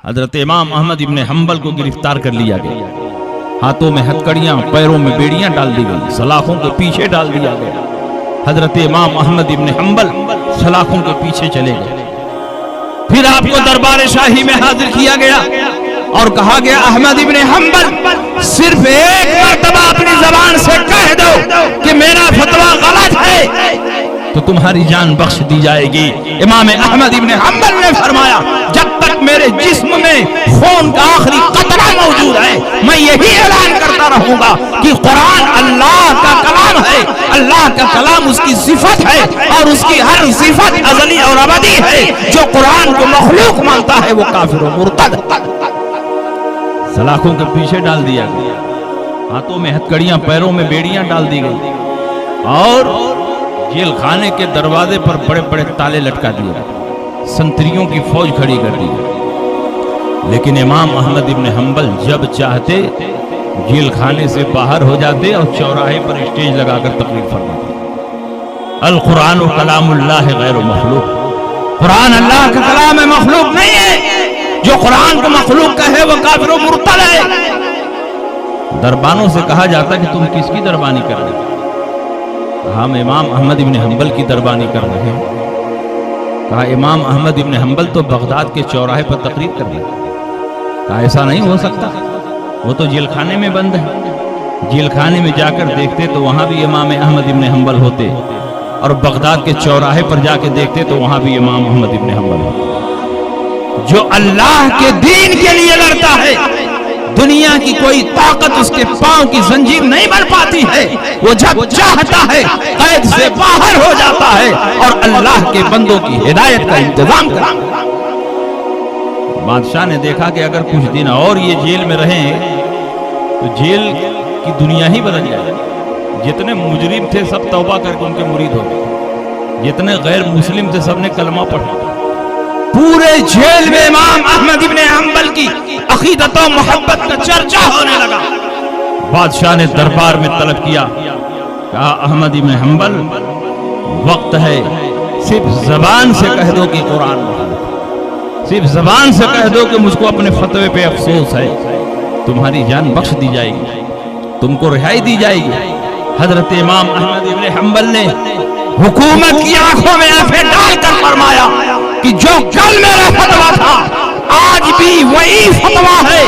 حضرت امام احمد ابن حنبل کو گرفتار کر لیا گیا، ہاتھوں میں ہتکڑیاں، پیروں میں بیڑیاں ڈال دی گئی، سلاخوں کے پیچھے ڈال دیا گیا۔ حضرت امام احمد ابن حنبل سلاخوں کے پیچھے چلے گئے۔ پھر آپ کو دربار شاہی میں حاضر کیا گیا اور کہا گیا احمد ابن حنبل صرف ایک مرتبہ اپنی زبان سے کہہ دو کہ میرا فتویٰ غلط ہے تو تمہاری جان بخش دی جائے گی۔ امام احمد ابن حنبل نے فرمایا جب تک میرے جسم میں خون کا آخری قطرہ موجود ہے میں یہی اعلان کرتا رہوں گا کہ قرآن اللہ کا کلام ہے، اللہ کا کلام اس کی صفت ہے اور اس کی ہر صفت ازلی اور ابدی ہے۔ جو قرآن کو مخلوق مانتا ہے وہ کافر و مرتد۔ سلاخوں کے پیچھے ڈال دیا گیا، ہاتھوں میں ہتکڑیاں، پیروں میں بیڑیاں ڈال دی گئی اور جیل خانے کے دروازے پر بڑے بڑے تالے لٹکا دیا، سنتریوں کی فوج کھڑی کر دی۔ لیکن امام احمد ابن حنبل جب چاہتے جیل خانے سے باہر ہو جاتے اور چوراہے پر اسٹیج لگا کر تقریر فرماتے۔ القرآن کلام اللہ غیر مخلوق، قرآن اللہ کا کلام ہے، مخلوق نہیں ہے۔ جو قرآن کو مخلوق کہے وہ کافر و مرتد ہے۔ دربانوں سے کہا جاتا کہ تم کس کی دربانی کر رہے ہیں؟ ہم امام احمد ابن حنبل کی دربانی کر رہے ہیں۔ کہا امام احمد ابن حنبل تو بغداد کے چوراہے پر تقریر کر رہے ہیں۔ کہا ایسا نہیں ہو سکتا، وہ تو جیل خانے میں بند ہے۔ جیل خانے میں جا کر دیکھتے تو وہاں بھی امام احمد ابن حنبل ہوتے، اور بغداد کے چوراہے پر جا کے دیکھتے تو وہاں بھی امام احمد ابن حنبل ہوتے۔ جو اللہ کے دین کے لیے لڑتا ہے دنیا کی کوئی طاقت اس کے پاؤں کی زنجیر نہیں بن پاتی ہے۔ وہ جب چاہتا ہے قید سے باہر ہو جاتا ہے اور اللہ کے بندوں کی ہدایت کا انتظام کرتا ہے۔ بادشاہ نے دیکھا کہ اگر کچھ دن اور یہ جیل میں رہیں تو جیل کی دنیا ہی بدل جائے۔ جتنے مجرم تھے سب توبہ کر کے ان کے مرید ہو گئے، جتنے غیر مسلم تھے سب نے کلمہ پڑھا۔ پورے جیل میں امام احمد ابن حنبل کی عقیدت و محبت کا چرچا ہونے لگا۔ بادشاہ نے دربار میں طلب کیا، کہا احمد ابن حنبل وقت ہے، صرف زبان سے کہہ دو کہ قرآن مخلوق، صرف زبان سے کہہ دو کہ مجھ کو اپنے فتوے پہ افسوس ہے، تمہاری جان بخش دی جائے گی، تم کو رہائی دی جائے گی۔ حضرت امام احمد ابن حنبل نے حکومت کی آنکھوں میں آنکھیں ڈال کر فرمایا کہ جو کل میرا فتویٰ تھا آج بھی وہی فتویٰ ہے،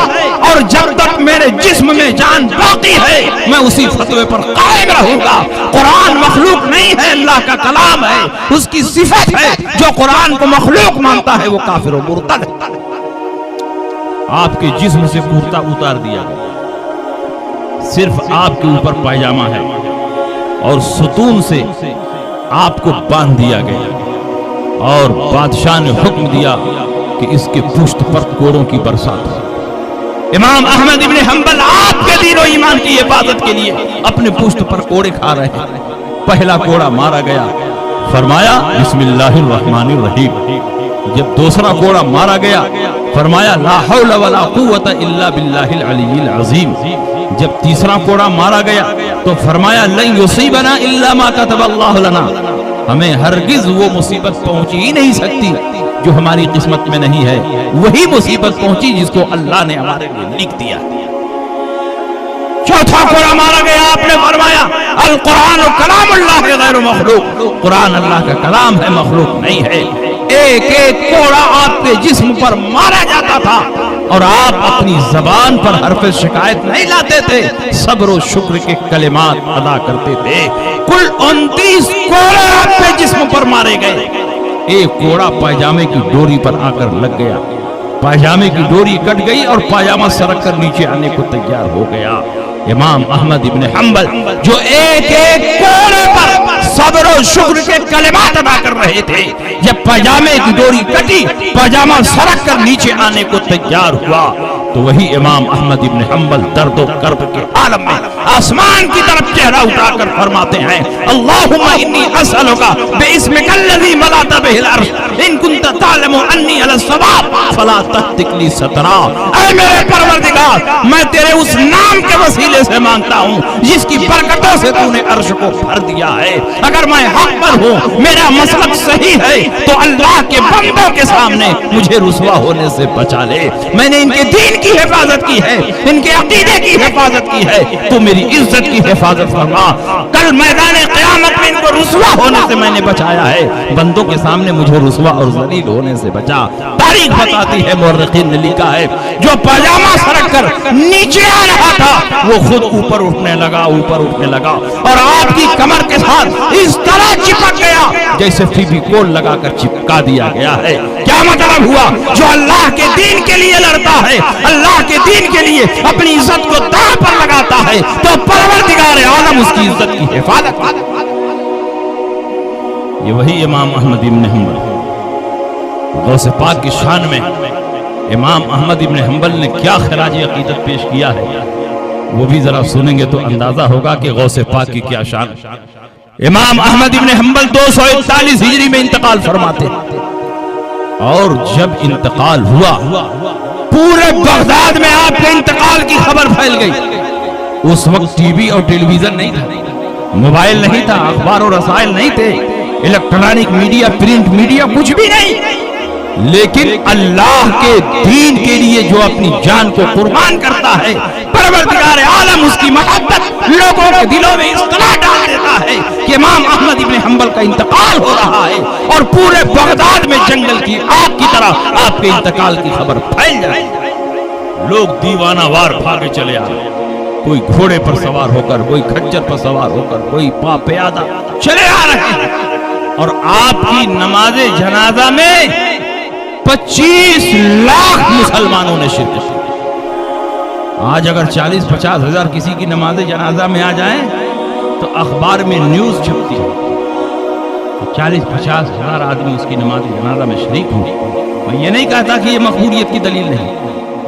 اور جب تک میرے جسم میں جان باقی ہے میں اسی فتوے پر قائم رہوں گا۔ قرآن مخلوق نہیں ہے، اللہ کا کلام ہے، اس کی صفت ہے۔ جو قرآن کو مخلوق مانتا ہے وہ کافر و مرتد ہے۔ آپ کے جسم سے کرتا اتار دیا گیا، صرف آپ کے اوپر پائجامہ ہے اور ستون سے آپ کو باندھ دیا گیا، اور بادشاہ نے حکم دیا کہ اس کے پشت پر کوڑوں کی برسات ہو۔ امام احمد ابن حنبل آپ کے دین و ایمان کی حفاظت کے لیے اپنے پشت پر کوڑے کھا رہے ہیں۔ پہلا کوڑا مارا گیا، فرمایا بسم اللہ الرحمن الرحیم۔ جب دوسرا کوڑا مارا گیا فرمایا لا حول ولا قوت الا باللہ العلی العظیم۔ جب تیسرا کوڑا مارا گیا تو فرمایا لن یصیبنا الا ما کتب اللہ لنا، ہمیں ہرگز وہ مصیبت پہنچی ہی نہیں سکتی جو ہماری قسمت میں نہیں ہے، وہی مصیبت پہنچی جس کو اللہ نے ہمارے لیے لکھ دیا۔ چوتھا کوڑا مارا گیا، آپ نے فرمایا القرآن کلام اللہ غیر مخلوق، قرآن اللہ کا کلام ہے، مخلوق نہیں ہے۔ ایک ایک کوڑا آپ کے جسم پر مارا جاتا تھا اور آپ اپنی زبان پر حرف شکایت نہیں لاتے تھے، صبر و شکر کے کلمات ادا کرتے تھے۔ کل 29 کوڑے آپ کے جسم پر مارے گئے۔ ایک کوڑا پائجامے کی ڈوری پر آ کر لگ گیا، پائجامے کی ڈوری کٹ گئی اور پائجامہ سرک کر نیچے آنے کو تیار ہو گیا۔ امام احمد ابن حنبل جو ایک ایک کوڑے پر صبر و شکر کے کلمات ادا کر رہے تھے، جب پائجامے کی ڈوری کٹی، پائجامہ سرک کر نیچے آنے کو تیار ہوا، تو وہی امام احمد ابن حنبل درد و کرب کے عالم میں آسمان کی طرف چہرہ اٹھا کر فرماتے ہیں اللہم انی اسألک باسمک الذی ملأت بہ الارض ان کنت تعلم انی علی الصواب فلا تهتک لی سترا، اے میرے پروردگار میں تیرے اس نام کے وسیلے سے مانگتا ہوں جس کی برکتوں سے تو نے عرش کو بھر دیا ہے، اگر میں حق پر ہوں میرا مسلک صحیح ہے تو اللہ کے بندوں کے سامنے مجھے رسوا ہونے سے بچا لے، میں نے ان کے دین کی حفاظت کی ہے، ان کے عقیدے کی حفاظت کی ہے، تو میری عزت کی حفاظت فرما، کل میدان قیامت میں ان کو رسوا ہونے سے میں نے بچایا ہے، بندوں کے سامنے مجھے رسوا اور ذلیل ہونے سے بچا۔ تاریخ بتاتی ہے، مورخین نے لکھا ہے جو پاجامہ سرک کر نیچے آ رہا تھا وہ خود اوپر اٹھنے لگا اور آپ کی کمر کے ساتھ اس طرح چپک گیا جیسے فیویکول لگا کر چپکا دیا گیا ہے۔ کیا مطلب ہوا؟ جو اللہ کے دین کے لیے لڑتا ہے، اللہ کے دین کے لیے اپنی عزت کو داؤ پر لگاتا ہے تو پروردگار عالم اس کی عزت کی حفاظت کرتا ہے۔ یہ وہی امام احمد ابن حنبل، غوث پاک کی شان میں امام احمد ابن حنبل نے کیا خراج عقیدت پیش کیا ہے، وہ بھی ذرا سنیں گے تو اندازہ ہوگا کہ غوث پاک کی کیا شان۔ امام احمد ابن حنبل 241 ہجری میں انتقال فرماتے اور جب انتقال ہوا پورے بغداد میں آپ کے انتقال کی خبر پھیل گئی۔ اس وقت ٹی وی اور ٹیلی ویژن نہیں تھا، موبائل نہیں تھا، اخبار و رسائل نہیں تھے، الیکٹرانک میڈیا، پرنٹ میڈیا کچھ بھی نہیں، لیکن اللہ کے دین کے لیے جو اپنی جان کو قربان کرتا ہے پروردگار عالم اس کی محبت لوگوں کے دلوں میں اطلاع ڈال دیتا ہے کہ امام احمد ابن حنبل کا انتقال ہو رہا ہے، اور پورے بغداد میں جنگل کی آگ کی طرح آپ کے انتقال کی خبر پھیل جائے۔ لوگ دیوانہ وار بھاگے چلے آ رہے، کوئی گھوڑے پر سوار ہو کر، کوئی کھچر پر سوار ہو کر، کوئی پا پیادہ چلے آ رہے ہیں، اور آپ کی نماز جنازہ میں 25 لاکھ مسلمانوں نے شرکت کی۔ آج اگر 40-50 ہزار کسی کی نماز جنازہ میں آ جائیں تو اخبار میں نیوز چھپتی ہے 40-50 ہزار آدمی اس کی نماز جنازہ میں شریک ہوں۔ میں یہ نہیں کہتا کہ یہ مقبولیت کی دلیل نہیں،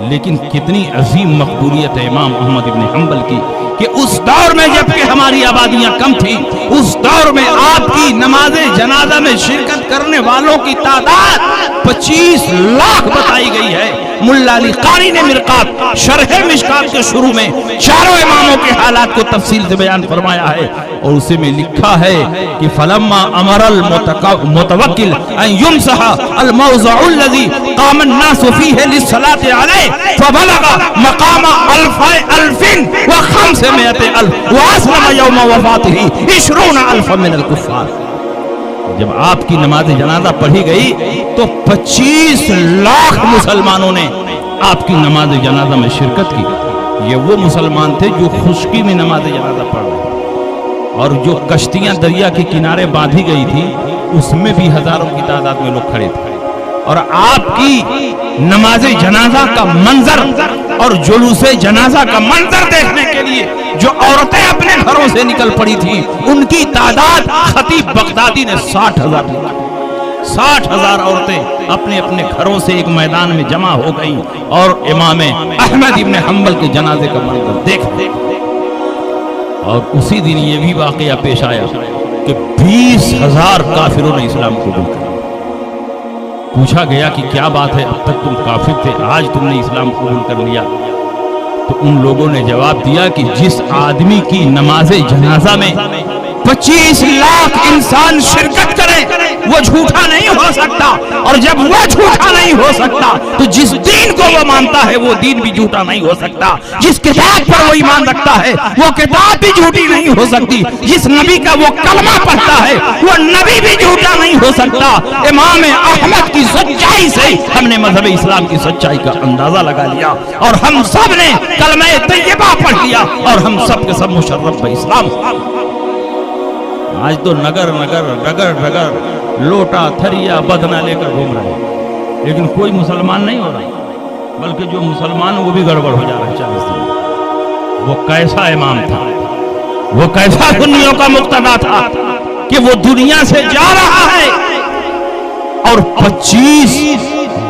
لیکن کتنی عظیم مقبولیت ہے امام احمد ابن حنبل کی کہ اس دور میں جبکہ ہماری آبادیاں کم تھی، اس دور میں آپ کی نماز جنازہ میں شرکت کرنے والوں کی تعداد 25 لاکھ بتائی گئی ہے۔ ملا علی قاری نے مرقات شرح مشکات کے شروع میں چاروں اماموں کے حالات کو تفصیل سے بیان فرمایا ہے، اور اسے میں لکھا ہے کہ فلما امر المتوکل ان یمسح الموضع الذي قام الناس فيه للصلاة عليه فبلغ مقام 1500,000 واسلم يوم وفاته 20,000 من الكفار۔ جب آپ کی نماز جنازہ پڑھی گئی تو 25 لاکھ مسلمانوں نے آپ کی نماز جنازہ میں شرکت کی۔ یہ وہ مسلمان تھے جو خشکی میں نماز جنازہ پڑھ رہے، اور جو کشتیاں دریا کے کنارے باندھی گئی تھی اس میں بھی ہزاروں کی تعداد میں لوگ کھڑے تھے، اور آپ کی نماز جنازہ کا منظر اور جلوس جنازہ کا منظر دیکھنے کے لیے جو عورتیں اپنے گھروں سے نکل پڑی تھی ان کی تعداد خطیب بغدادی نے 60,000 لکھا۔ 60,000 عورتیں اپنے اپنے گھروں سے ایک میدان میں جمع ہو گئیں اور امام احمد ابن حنبل کے جنازے کا منظر دیکھتے، اور اسی دن یہ بھی واقعہ پیش آیا کہ 20,000 کافروں نے اسلام قبول کیا۔ پوچھا گیا کہ کیا بات ہے، اب تک تم کافر تھے، آج تم نے اسلام قبول کر لیا؟ تو ان لوگوں نے جواب دیا کہ جس آدمی کی نماز جنازہ میں 25 لاکھ انسان شرکت کرے وہ جھوٹا نہیں ہو سکتا، اور جب وہ جھوٹا نہیں ہو سکتا تو جس دین کو وہ مانتا ہے وہ دین بھی جھوٹا نہیں ہو سکتا، جس کتاب پر وہ ایمان رکھتا ہے وہ کتاب بھی جھوٹی نہیں ہو سکتی، جس نبی کا وہ کلمہ پڑھتا ہے وہ نبی بھی جھوٹا نہیں ہو سکتا۔ امام احمد کی سچائی سے ہم نے مذہب اسلام کی سچائی کا اندازہ لگا لیا، اور ہم سب نے کلمہ طیبہ پڑھ لیا، اور ہم سب کے سب مشرف اسلام۔ آج تو نگر نگر ڈگر ڈگر لوٹا تھریا بدنا لے کر گھوم رہے ہیں، لیکن کوئی مسلمان نہیں ہو رہا، بلکہ جو مسلمان وہ بھی گڑبڑ ہو جا رہا ہے 40 دن۔ وہ کیسا امام تھا، وہ کیسا سنیوں کا مقتدا تھا کہ وہ دنیا سے جا رہا ہے اور 25-20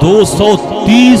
230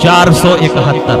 471।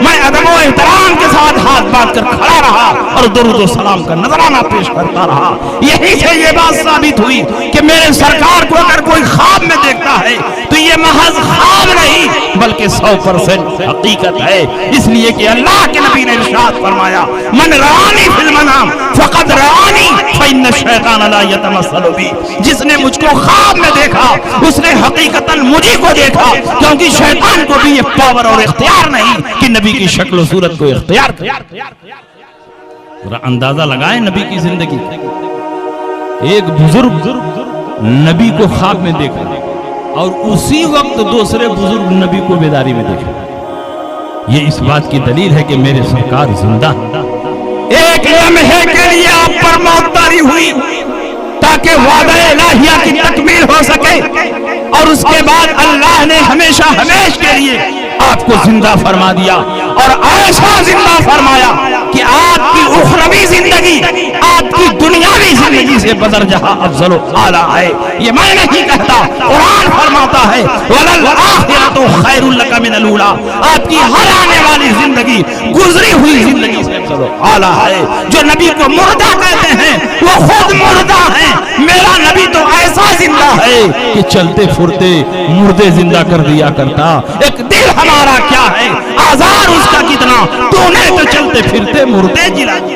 میں ادب و احترام کے ساتھ ہاتھ باندھ کر کھڑا رہا اور درود و سلام کا نذرانہ پیش کرتا رہا۔ یہی سے یہ بات ثابت ہوئی کہ میرے سرکار کو اگر کوئی خواب میں دیکھتا ہے تو یہ محض خواب نہیں بلکہ 100% حقیقت ہے، اس لیے کہ اللہ کے نبی نے ارشاد فرمایا من رآنی فی المنام فقد رآنی فإن الشیطان لا یتمثل بی، جس نے مجھ کو خواب میں دیکھا اس نے حقیقتاً مجھے کو دیکھا، کیونکہ شیطان کو بھی یہ پاور اور اختیار نہیں کہ نبی کی شکل و صورت کو اختیار کرے۔ ذرا اندازہ لگائیں نبی کی زندگی، ایک بزرگ نبی کو خواب میں دیکھا اور اسی وقت دوسرے بزرگ نبی کو بیداری میں دیکھا۔ یہ اس بات کی دلیل ہے کہ میرے سرکار زندہ ہیں۔ ایک لمحے کے لیے آپ پر موت طاری ہوئی تاکہ وعدہ الہیہ کی تکمیل ہو سکے، اور اس کے بعد اللہ نے ہمیشہ ہمیشہ کے لیے آپ کو زندہ فرما دیا، اور ایسا زندہ فرمایا کہ آپ کی اخروی زندگی آپ کی دنیاوی زندگی سے بدر جہاں افضل و اعلیٰ ہے۔ یہ میں نہیں کہتا، قرآن فرماتا ہے وَلَلْآخِرَةُ خَيْرٌ لَكَ مِنَ الْأُولَىٰ، آپ کی ہر آنے والی زندگی گزری ہوئی زندگی سے افضل و اعلیٰ ہے۔ جو نبی کو مردہ کہتے ہیں وہ خود مردہ ہیں، میرا نبی تو ایسا زندہ ہے کہ چلتے پھرتے مردے زندہ کر دیا کرتا۔ ایک دل ہمارا کیا ہے، آزار اس کا کتنا، تو نے تو چلتے پھرتے مردے جلا دیا۔